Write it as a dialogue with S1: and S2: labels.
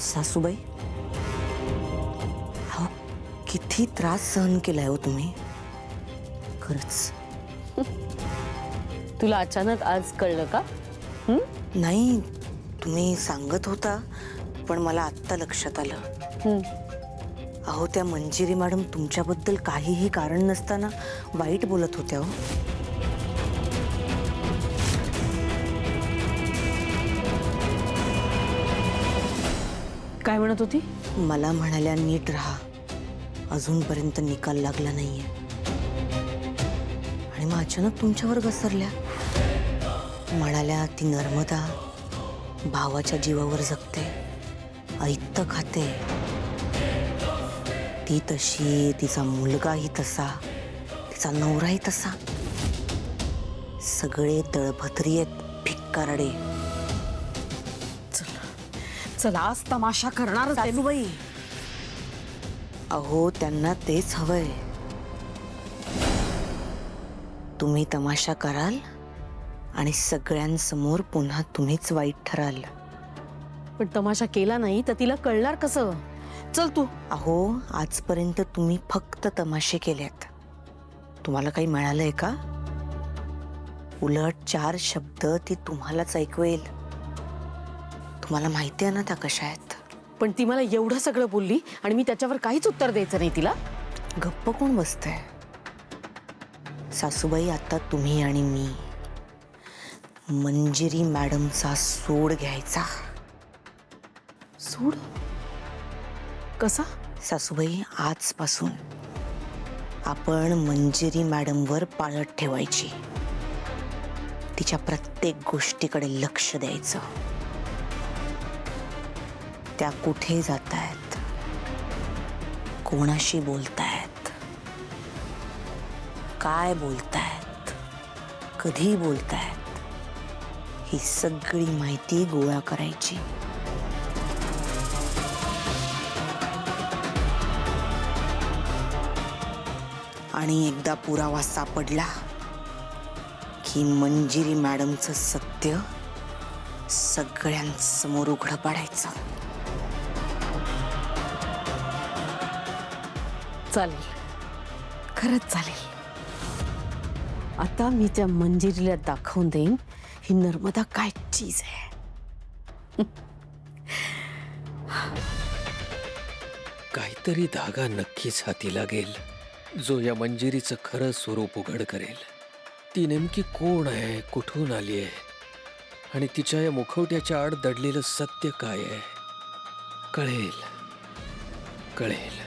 S1: सासूबाई, अहो किती त्रास सहन केलाय हो तुम्ही, खरंच.
S2: तुला अचानक आज कळलं का?
S1: नाही, तुम्ही सांगत होता पण मला आत्ता लक्षात आलं. अहो त्या मंजिरी मॅडम तुमच्याबद्दल काहीही कारण नसताना वाईट बोलत होत्या हो.
S2: काय म्हणत होती?
S1: मला म्हणाल्या नीट राहा, अजूनपर्यंत निकाल लागला नाहीये. आणि मग अचानक तुमच्यावर घसरल्या. म्हणाल्या ती नर्मदा भावाच्या जीवावर जगते, ऐत्त खाते, ती तशी, तिचा मुलगाही तसा, तिचा नवराही तसा, सगळे दळभद्री आहेत, भिक्कारडे.
S2: चला आज तमाशा करणार.
S1: सासूबाई, अहो त्यांना तेच हवंय. तुम्ही तमाशा कराल आणि सगळ्यांसमोर पुन्हा तुम्हीच वाईट ठराल.
S2: पण तमाशा केला नाही तर तिला कळणार कसं? चल तू.
S1: अहो आजपर्यंत तुम्ही फक्त तमाशे केलेत, तुम्हाला काही मिळालंय का? उलट 4 शब्द ती तुम्हालाच ऐकवेल. तुम्हाला माहिती आहे ना त्या कशा आहेत.
S2: पण ती मला एवढं सगळं बोलली आणि मी त्याच्यावर काहीच उत्तर द्यायचं नाही तिला.
S1: गप्प कोण बसतंय? सासूबाई, आता तुम्ही आणि मी मंजिरी मॅडमचा सूड घ्यायचा.
S2: सूड? कसा?
S1: सासूबाई, आजपासून आपण मंजिरी मॅडमवर पाळत ठेवायची. तिच्या प्रत्येक गोष्टीकडे लक्ष द्यायचं. त्या कुठे जातायत, कोणाशी बोलतायत, काय बोलतायत, कधी बोलतायत, ही सगळी माहिती गोळा करायची. आणि एकदा पुरावा सापडला की मंजिरी मॅडमचं सत्य सगळ्यांसमोर उघडं पाडायचं.
S2: चालेल, खरंच चालेल. आता मी त्या मंजिरीला दाखवून देईन ही नर्मदा काय चीज आहे.
S3: काहीतरी धागा नक्कीच हाती लागेल जो या मंजिरीचं खरं स्वरूप उघड करेल. ती नेमकी कोण आहे, कुठून आली आहे आणि तिच्या या मुखवट्याच्या आड दडलेलं सत्य काय आहे, कळेल कळेल.